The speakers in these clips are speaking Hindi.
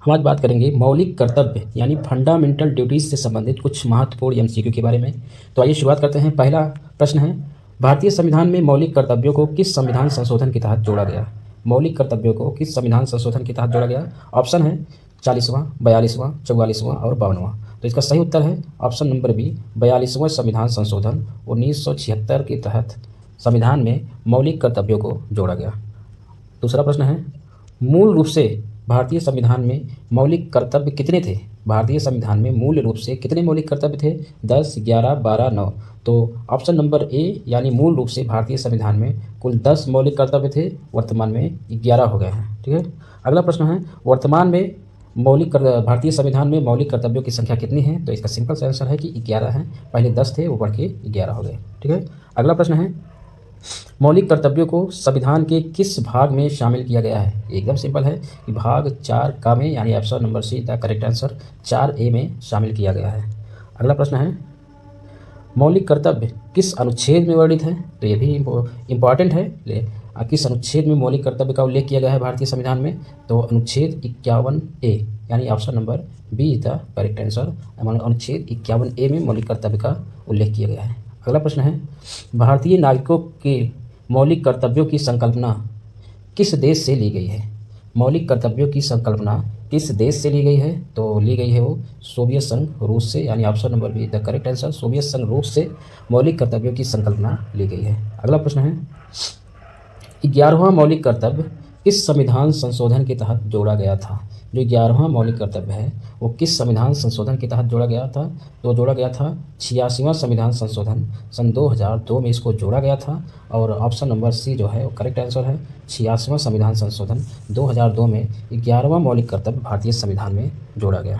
हम आज बात करेंगे मौलिक कर्तव्य यानी फंडामेंटल ड्यूटीज से संबंधित कुछ महत्वपूर्ण एमसीक्यू के बारे में। तो आइए शुरुआत करते हैं। पहला प्रश्न है, भारतीय संविधान में मौलिक कर्तव्यों को किस संविधान संशोधन के तहत जोड़ा गया? मौलिक कर्तव्यों को किस संविधान संशोधन के तहत जोड़ा गया? ऑप्शन है 40वां, 42वां, 44वां और 52वां। तो इसका सही उत्तर है ऑप्शन नंबर बी, 42वां संविधान संशोधन 1976 के तहत संविधान में मौलिक कर्तव्यों को जोड़ा गया। दूसरा प्रश्न है, मूल रूप से भारतीय संविधान में मौलिक कर्तव्य कितने थे? भारतीय संविधान में मूल रूप से कितने मौलिक कर्तव्य थे? 10, 11, 12, 9। तो ऑप्शन नंबर ए यानी मूल रूप से भारतीय संविधान में कुल 10 मौलिक कर्तव्य थे, वर्तमान में 11 हो गए हैं। ठीक है। अगला प्रश्न है, वर्तमान में भारतीय संविधान में मौलिक कर्तव्यों की संख्या कितनी है? तो इसका सिंपल सा आंसर है कि 11 है। पहले 10 थे, वो बढ़ के 11 हो गए। ठीक है। अगला प्रश्न है, मौलिक कर्तव्यों को संविधान के किस भाग में शामिल किया गया है? एकदम सिंपल है कि भाग 4 का में यानी option number see the correct answer 4A में शामिल किया गया है। अगला प्रश्न है, मौलिक कर्तव्य किस अनुच्छेद में वर्णित है? तो ये भी इम्पॉर्टेंट है। किस अनुच्छेद में मौलिक कर्तव्य का उल्लेख किया गया है भारतीय संविधान में? तो अनुच्छेद 51A यानी option number B is the correct answer. अनुच्छेद 51A में मौलिक कर्तव्य का उल्लेख किया गया है। अगला प्रश्न है, भारतीय नागरिकों के मौलिक कर्तव्यों की संकल्पना किस देश से ली गई है? मौलिक कर्तव्यों की संकल्पना किस देश से ली गई है? तो ली गई है वो सोवियत संघ रूस से, यानी option number be the correct answer. Soviet संघ रूस से मौलिक कर्तव्यों की संकल्पना ली गई है। अगला प्रश्न है, 11वां मौलिक कर्तव्य किस संविधान संशोधन के तहत जोड़ा गया था? जो 11वां मौलिक कर्तव्य है वो किस संविधान संशोधन के तहत जोड़ा गया था? तो जोड़ा गया था 86वां संविधान संशोधन सन 2002 में इसको जोड़ा गया था। और ऑप्शन नंबर सी जो है वो करेक्ट आंसर है। 86वां संविधान संशोधन 2002 में 11वां मौलिक कर्तव्य भारतीय संविधान में जोड़ा गया।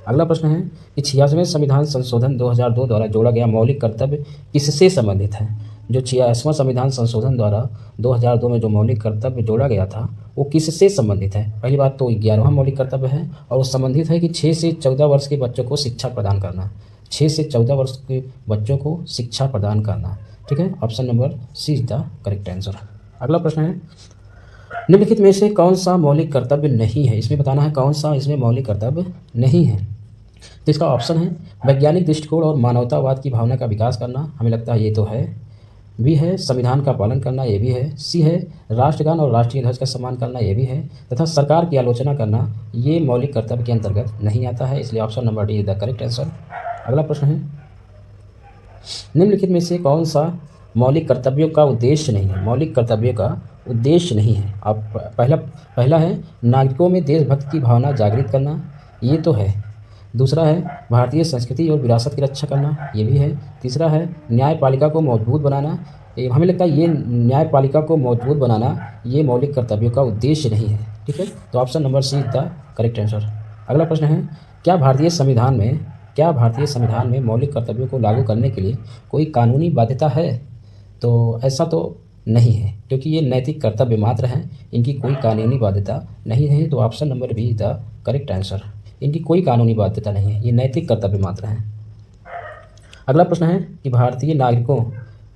अगला प्रश्न है कि 86वें संविधान संशोधन 2002 द्वारा जोड़ा गया मौलिक कर्तव्य किससे संबंधित है? जो 86वां संविधान संशोधन द्वारा 2002 में जो मौलिक कर्तव्य जोड़ा गया था वो किससे संबंधित है? पहली बात तो 11वां मौलिक कर्तव्य है और वो संबंधित है कि 6 से 14 वर्ष के बच्चों को शिक्षा प्रदान करना। 6 से 14 वर्ष के बच्चों को शिक्षा प्रदान करना। ठीक है। Option number C is the correct answer. अगला प्रश्न है, निम्नलिखित में से कौन सा मौलिक कर्तव्य नहीं है? इसमें बताना है कौन सा इसमें मौलिक कर्तव्य नहीं है। तो इसका ऑप्शन है वैज्ञानिक दृष्टिकोण और मानवतावाद की भावना का विकास करना, हमें लगता है ये तो है। बी है संविधान का पालन करना, ये भी है। सी है राष्ट्रगान और राष्ट्रीय ध्वज का सम्मान करना, ये भी है। तथा सरकार की आलोचना करना, ये मौलिक कर्तव्य के अंतर्गत नहीं आता है, इसलिए option number D is the correct answer. अगला प्रश्न है, निम्नलिखित में से कौन सा मौलिक कर्तव्यों का उद्देश्य नहीं है? मौलिक कर्तव्यों का उद्देश्य नहीं है। अब पहला है नागरिकों में देशभक्ति की भावना जागृत करना, ये तो है। दूसरा है भारतीय संस्कृति और विरासत की रक्षा करना, ये भी है। तीसरा है न्यायपालिका को मजबूत बनाना, हमें लगता है ये न्यायपालिका को मजबूत बनाना ये मौलिक कर्तव्यों का उद्देश्य नहीं है। ठीक है। तो option number C is the correct answer. अगला प्रश्न है, क्या भारतीय संविधान में मौलिक कर्तव्यों को लागू करने के लिए कोई कानूनी बाध्यता है? तो ऐसा तो नहीं है, क्योंकि ये नैतिक कर्तव्य मात्र हैं, इनकी कोई कानूनी बाध्यता नहीं है। तो option number B is the correct answer. इनकी कोई कानूनी बाध्यता नहीं है, ये नैतिक कर्तव्य मात्र हैं। अगला प्रश्न है कि भारतीय नागरिकों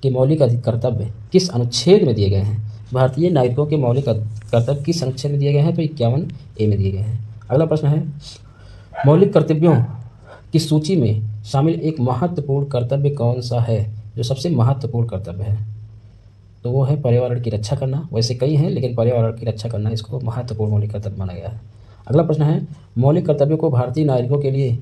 के मौलिक कर्तव्य किस अनुच्छेद में दिए गए हैं? भारतीय नागरिकों के मौलिक कर्तव्य किस अनुच्छेद में दिए गए हैं? तो 51A में दिए गए हैं। अगला प्रश्न है, मौलिक कर्तव्यों की सूची में शामिल एक महत्वपूर्ण कर्तव्य कौन सा है? जो सबसे महत्वपूर्ण कर्तव्य है तो वो है पर्यावरण की रक्षा करना। वैसे कई हैं, लेकिन पर्यावरण की रक्षा करना इसको महत्वपूर्ण मौलिक कर्तव्य माना गया है। अगला प्रश्न है, मौलिक कर्तव्यों को भारतीय नागरिकों के लिए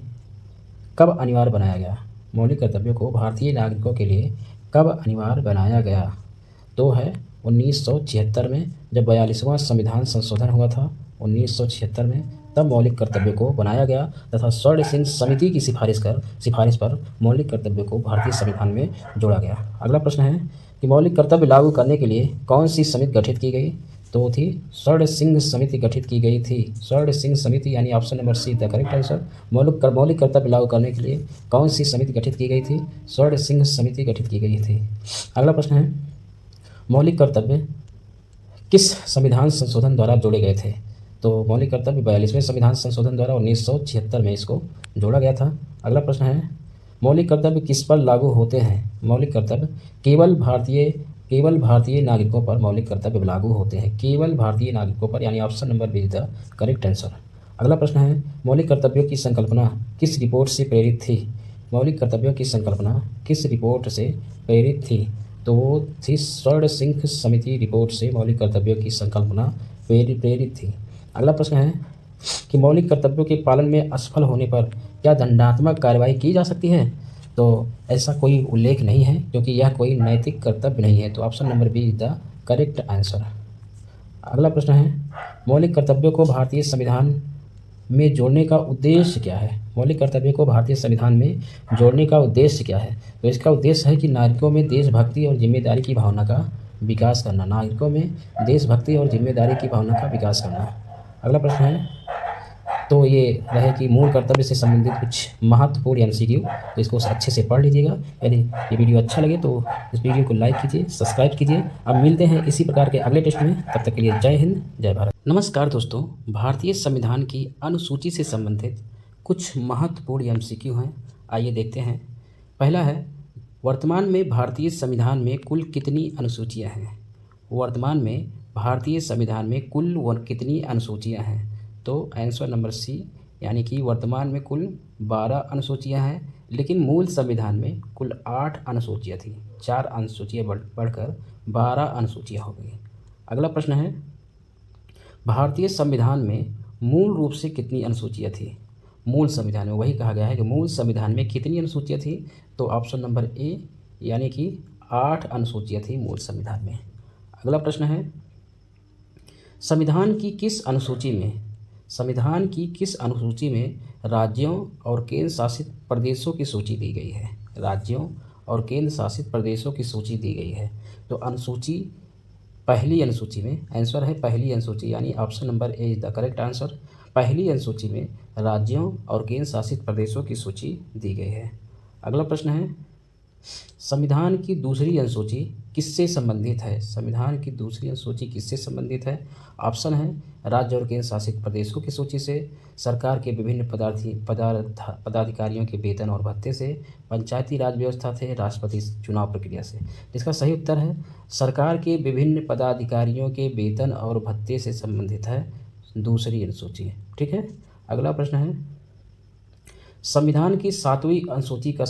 कब अनिवार्य बनाया गया? मौलिक कर्तव्यों को भारतीय नागरिकों के लिए कब अनिवार्य बनाया गया? तो है 1976 में, जब 42वां संविधान संशोधन हुआ था 1976 में, तब मौलिक कर्तव्यों को बनाया गया तथा स्वर्ण सिंह समिति की सिफारिश पर मौलिक कर्तव्यों को भारतीय संविधान में जोड़ा गया। अगला प्रश्न है कि मौलिक कर्तव्य लागू करने के लिए कौन सी समिति गठित की गई? तो थी स्वर्ण सिंह समिति गठित की गई थी। स्वर्ण सिंह समिति यानी option number see the correct answer. मौलिक कर्तव्य लागू करने के लिए कौन सी समिति गठित की गई थी? स्वर्ण सिंह समिति गठित की गई थी। अगला प्रश्न है, मौलिक कर्तव्य किस संविधान संशोधन द्वारा जोड़े गए थे? तो मौलिक कर्तव्य 42वें संविधान संशोधन द्वारा 1976 में इसको जोड़ा गया था। अगला प्रश्न है, मौलिक कर्तव्य किस पर लागू होते हैं? मौलिक कर्तव्य केवल भारतीय नागरिकों पर मौलिक कर्तव्य लागू होते हैं, केवल भारतीय नागरिकों पर, यानी option number B is the correct answer. अगला प्रश्न है, मौलिक कर्तव्यों की संकल्पना किस रिपोर्ट से प्रेरित थी? मौलिक कर्तव्यों की संकल्पना किस रिपोर्ट से प्रेरित थी? तो वो थी स्वर्ण सिंह समिति रिपोर्ट से मौलिक कर्तव्यों की संकल्पना प्रेरित थी। अगला प्रश्न है कि मौलिक कर्तव्यों के पालन में असफल होने पर क्या दंडात्मक कार्रवाई की जा सकती है? तो ऐसा कोई उल्लेख नहीं है, क्योंकि यह कोई नैतिक कर्तव्य नहीं है। तो option number B is the correct answer. अगला प्रश्न है, मौलिक कर्तव्यों को भारतीय संविधान में जोड़ने का उद्देश्य क्या है? मौलिक कर्तव्यों को भारतीय संविधान में जोड़ने का उद्देश्य क्या है? तो इसका उद्देश्य है कि नागरिकों में देशभक्ति और जिम्मेदारी की भावना का विकास करना। नागरिकों में देशभक्ति और जिम्मेदारी की भावना का विकास करना। अगला प्रश्न है, तो ये रहे कि मूल कर्तव्य से संबंधित कुछ महत्वपूर्ण एमसीक्यू, तो इसको अच्छे से पढ़ लीजिएगा। यदि ये वीडियो अच्छा लगे तो इस वीडियो को लाइक कीजिए, सब्सक्राइब कीजिए। अब मिलते हैं इसी प्रकार के अगले टेस्ट में, तब तक के लिए जय हिंद, जय भारत। नमस्कार दोस्तों, भारतीय संविधान की अनुसूची से संबंधित कुछ महत्वपूर्ण एमसीक्यू हैं, आइए देखते हैं। पहला है, वर्तमान में भारतीय संविधान में कुल कितनी अनुसूचियाँ हैं? वर्तमान में भारतीय संविधान में कुल कितनी अनुसूचियाँ हैं? तो आंसर नंबर सी, यानी कि वर्तमान में कुल 12 अनुसूचियाँ हैं, लेकिन मूल संविधान में कुल 8 अनुसूचियाँ थी। 4 अनुसूचियाँ बढ़कर 12 अनुसूचियाँ हो गई। अगला प्रश्न है, भारतीय संविधान में मूल रूप से कितनी अनुसूचियाँ थी? मूल संविधान में वही कहा गया है कि मूल संविधान में कितनी अनुसूचियाँ थी? तो ऑप्शन नंबर ए, यानी कि 8 अनुसूचियाँ थी मूल संविधान में। अगला प्रश्न है, संविधान की किस अनुसूची में राज्यों और केंद्र शासित प्रदेशों की सूची दी गई है? राज्यों और केंद्र शासित प्रदेशों की सूची दी गई है। तो पहली अनुसूची में, आंसर है पहली अनुसूची, यानी option number A is the correct answer. पहली अनुसूची में राज्यों और केंद्र शासित प्रदेशों की सूची दी गई है। अगला प्रश्न है, संविधान की दूसरी अनुसूची किससे संबंधित है? संविधान की दूसरी अनुसूची किससे संबंधित है? ऑप्शन है राज्य और केंद्र शासित प्रदेशों की सूची से, सरकार के विभिन्न पदाधिकारियों के वेतन और भत्ते से, पंचायती राज व्यवस्था से, राष्ट्रपति चुनाव प्रक्रिया से। जिसका सही उत्तर है सरकार के विभिन्न पदाधिकारियों के वेतन और भत्ते से संबंधित है दूसरी अनुसूची। ठीक है। अगला प्रश्न है, संविधान की सातवीं अनुसूची का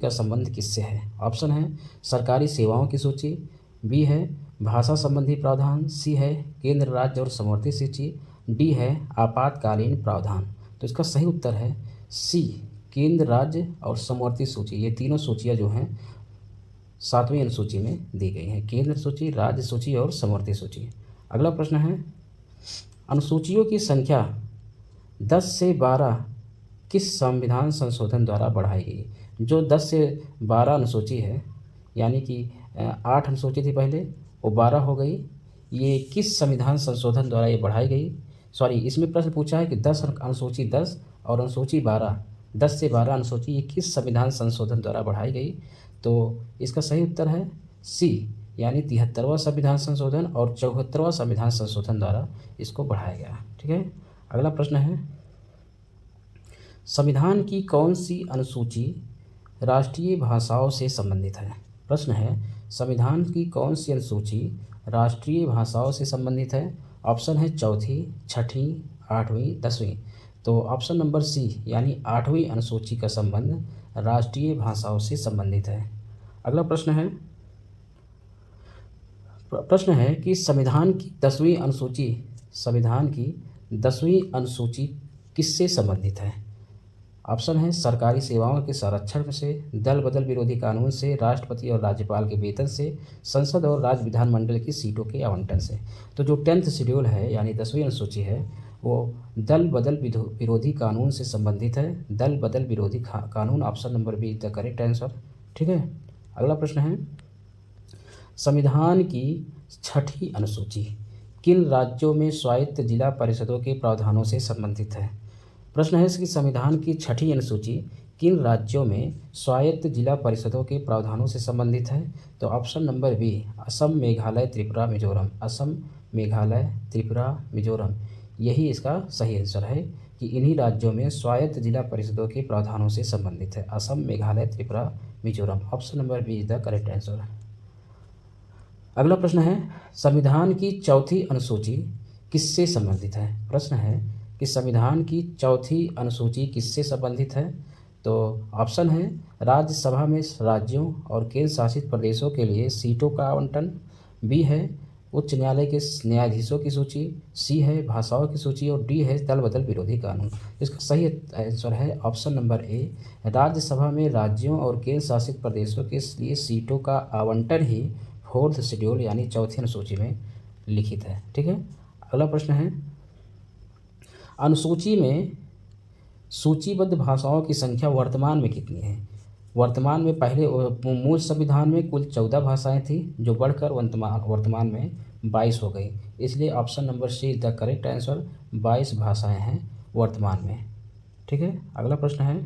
संबंध किससे है? ऑप्शन है सरकारी सेवाओं की सूची, बी है भाषा संबंधी प्रावधान, सी है केंद्र राज्य और समवर्ती सूची, डी है आपातकालीन प्रावधान। तो इसका सही उत्तर है सी, केंद्र राज्य और समवर्ती सूची। ये तीनों सूचियाँ जो हैं सातवीं अनुसूची में दी गई हैं, केंद्र सूची, राज्य सूची और समवर्ती सूची। अगला प्रश्न है, अनुसूचियों की संख्या 10 से 12 किस संविधान संशोधन द्वारा बढ़ाई गई? जो 10 से 12 अनुसूची है, यानी कि 8 अनुसूची थी पहले, वो 12 हो गई, ये किस संविधान संशोधन द्वारा ये बढ़ाई गई? सॉरी, इसमें प्रश्न पूछा है कि 10 अनुसूची 10 और अनुसूची 12, 10 से 12 अनुसूची ये किस संविधान संशोधन द्वारा बढ़ाई गई? तो इसका सही उत्तर है सी, यानी 73वां संविधान संशोधन और 74वां संविधान संशोधन द्वारा इसको बढ़ाया गया। ठीक है। अगला प्रश्न है, संविधान की कौन सी अनुसूची राष्ट्रीय भाषाओं से संबंधित है? प्रश्न है, संविधान की कौन सी अनुसूची राष्ट्रीय भाषाओं से संबंधित है? ऑप्शन है चौथी, छठी, 8वीं, 10वीं। तो ऑप्शन नंबर सी, यानी 8वीं अनुसूची का संबंध राष्ट्रीय भाषाओं से संबंधित है। अगला प्रश्न है कि संविधान की 10वीं अनुसूची किससे संबंधित है? ऑप्शन है सरकारी सेवाओं के संरक्षण से, दल बदल विरोधी कानून से, राष्ट्रपति और राज्यपाल के वेतन से, संसद और राज्य विधानमंडल की सीटों के आवंटन से। तो जो 10th शेड्यूल है, यानी 10वीं अनुसूची है, वो दल बदल विरोधी कानून से संबंधित है। दल बदल विरोधी कानून, option number be the correct answer. ठीक है। अगला प्रश्न है, संविधान की 6ठी अनुसूची किन राज्यों में स्वायत्त जिला परिषदों के प्रावधानों से संबंधित है? प्रश्न है कि संविधान की 6ठी अनुसूची किन राज्यों में स्वायत्त जिला परिषदों के प्रावधानों से संबंधित है? तो option number B, Assam, Meghalaya, Tripura, Mizoram. Assam, Meghalaya, Tripura, Mizoram, यही इसका सही आंसर है कि इन्हीं राज्यों में स्वायत्त जिला परिषदों के प्रावधानों से संबंधित है। Assam, Meghalaya, Tripura, Mizoram. Option number B is the correct answer. अगला प्रश्न है, संविधान की 4थी अनुसूची किससे संबंधित है? प्रश्न है कि संविधान की चौथी अनुसूची किससे संबंधित है? तो ऑप्शन है राज्यसभा में राज्यों और केंद्र शासित प्रदेशों के लिए सीटों का आवंटन, बी है उच्च न्यायालय के न्यायाधीशों की सूची, सी है भाषाओं की सूची और डी है दल बदल विरोधी कानून। इसका सही आंसर है ऑप्शन नंबर ए, राज्यसभा में राज्यों और केंद्र शासित प्रदेशों के लिए सीटों का आवंटन ही फोर्थ शेड्यूल यानी चौथी अनुसूची में लिखित है। ठीक है, अगला प्रश्न है अनुसूची में सूचीबद्ध भाषाओं की संख्या वर्तमान में कितनी है? वर्तमान में पहले मूल संविधान में कुल 14 भाषाएं थी जो बढ़कर वर्तमान में 22 हो गई, इसलिए option number C is the correct answer. 22 भाषाएं हैं वर्तमान में। ठीक है, अगला प्रश्न है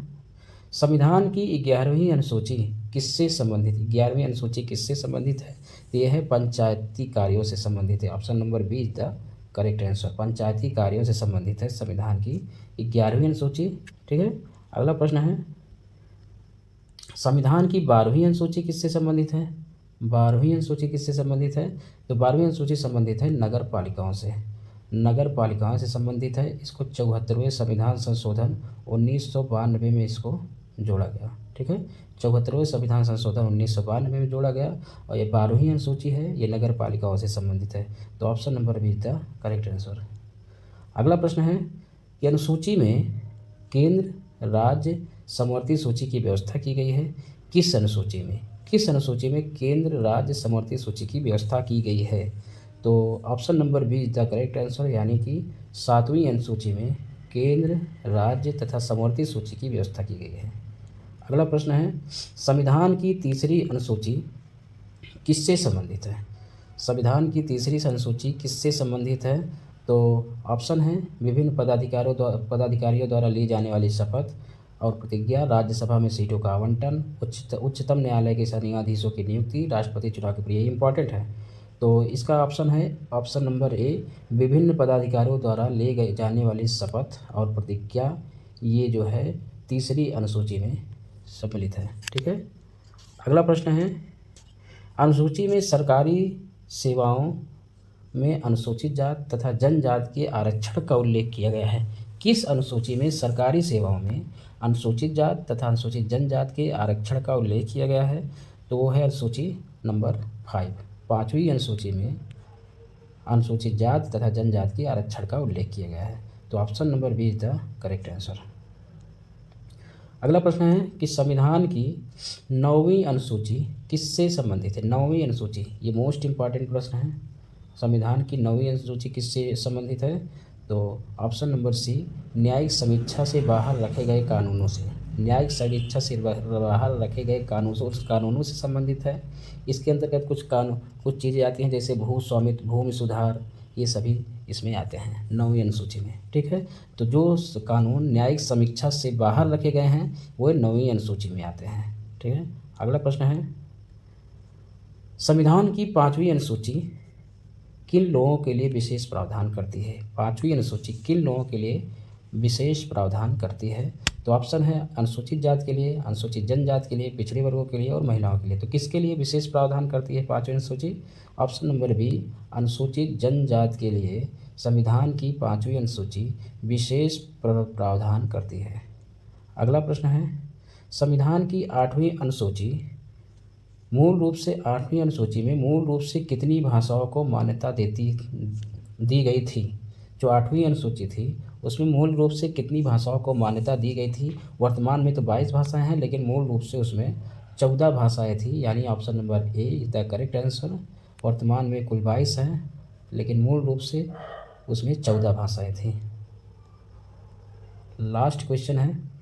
संविधान की 11वीं अनुसूची किससे संबंधित? 11वीं अनुसूची किससे संबंधित है? तो यह है पंचायती कार्यों से संबंधित है। Option number B is the correct answer. पंचायती कार्यों से संबंधित है संविधान की 11वीं अनुसूची। ठीक है, अगला प्रश्न है संविधान की 12वीं अनुसूची किससे संबंधित है? 12वीं अनुसूची किससे संबंधित है? तो 12वीं अनुसूची संबंधित है नगर पालिकाओं से। नगर पालिकाओं से संबंधित है। इसको 74वें संविधान संशोधन 1992 में इसको जोड़ा गया। ठीक है, 74वें संविधान संशोधन 1992 में जोड़ा गया और ये 12वीं अनुसूची है, ये नगर पालिकाओं से संबंधित है। तो option number B is the correct answer. अगला प्रश्न है कि अनुसूची में केंद्र राज्य समवर्ती सूची की व्यवस्था की गई है। किस अनुसूची में? किस अनुसूची में केंद्र राज्य समवर्ती सूची की व्यवस्था की गई है? तो option number B is the correct answer, यानी कि 7वीं अनुसूची में केंद्र राज्य तथा समवर्ती सूची की व्यवस्था की गई है। अगला प्रश्न है संविधान की तीसरी अनुसूची किससे संबंधित है? संविधान की तीसरी अनुसूची किससे संबंधित है? तो ऑप्शन है विभिन्न पदाधिकारियों द्वारा ली जाने वाली शपथ और प्रतिज्ञा, राज्यसभा में सीटों का आवंटन, उच्चतम न्यायालय के न्यायाधीशों की नियुक्ति, राष्ट्रपति चुनाव की प्रक्रिया। इंपॉर्टेंट है, तो इसका ऑप्शन है ऑप्शन नंबर ए, विभिन्न पदाधिकारियों द्वारा ले गए जाने वाली शपथ और प्रतिज्ञा, ये जो है तीसरी अनुसूची में सम्मिलित है। ठीक है, अगला प्रश्न है अनुसूची में सरकारी सेवाओं में अनुसूचित जात तथा जनजात के आरक्षण का उल्लेख किया गया है। किस अनुसूची में सरकारी सेवाओं में अनुसूचित जात तथा अनुसूचित जनजात के आरक्षण का उल्लेख किया गया है? तो वो है अनुसूची नंबर 5, 5वीं अनुसूची में अनुसूचित जात तथा जनजात के आरक्षण का उल्लेख किया गया है। तो option number B is the correct answer. अगला प्रश्न है कि संविधान की 9वीं अनुसूची किससे संबंधित है? 9वीं अनुसूची, ये मोस्ट इम्पॉर्टेंट प्रश्न है। संविधान की 9वीं अनुसूची किससे संबंधित है? तो ऑप्शन नंबर सी, न्यायिक समीक्षा से बाहर रखे गए कानूनों से। न्यायिक समीक्षा से बाहर रखे गए कानूनों से संबंधित है। इसके अंतर्गत कुछ चीज़ें आती हैं जैसे भू स्वामित्व, भूमि सुधार, ये सभी इसमें आते हैं 9वीं अनुसूची में। ठीक है, तो जो कानून न्यायिक समीक्षा से बाहर रखे गए हैं वो 9वीं अनुसूची में आते हैं। ठीक है, अगला प्रश्न है संविधान की 5वीं अनुसूची किन लोगों के लिए विशेष प्रावधान करती है? 5वीं अनुसूची किन लोगों के लिए विशेष प्रावधान करती है? तो ऑप्शन है अनुसूचित जात के लिए, अनुसूचित जनजात के लिए, पिछड़े वर्गों के लिए और महिलाओं के लिए। तो किसके लिए विशेष प्रावधान करती है 5वीं अनुसूची? ऑप्शन नंबर बी, अनुसूचित जनजात के लिए संविधान की 5वीं अनुसूची विशेष प्रावधान करती है। अगला प्रश्न है संविधान की 8वीं अनुसूची मूल रूप से 8वीं अनुसूची में मूल रूप से कितनी भाषाओं को मान्यता दी गई थी? जो 8वीं अनुसूची थी उसमें मूल रूप से कितनी भाषाओं को मान्यता दी गई थी? वर्तमान में तो 22 भाषाएं हैं, लेकिन मूल रूप से उसमें 14 भाषाएं थी, यानी option number A is the correct answer. वर्तमान में कुल 22 हैं, लेकिन मूल रूप से उसमें 14 भाषाएं थी। लास्ट क्वेश्चन है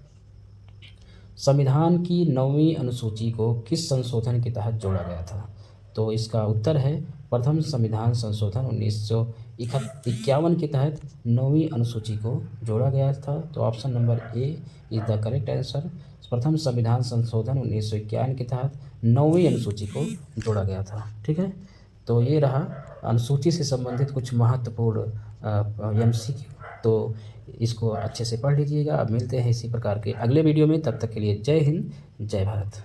संविधान की 9वीं अनुसूची को किस संशोधन के तहत जोड़ा गया था? तो इसका उत्तर है प्रथम संविधान संशोधन 1951 के तहत 9वीं अनुसूची को जोड़ा गया था। तो option number A is the correct answer. प्रथम संविधान संशोधन 1951 के तहत 9वीं अनुसूची को जोड़ा गया था। ठीक है, तो ये रहा अनुसूची से संबंधित कुछ महत्वपूर्ण MCQ। तो इसको अच्छे से पढ़ लीजिएगा। अब मिलते हैं इसी प्रकार के अगले वीडियो में, तब तक के लिए जय हिंद, जय भारत।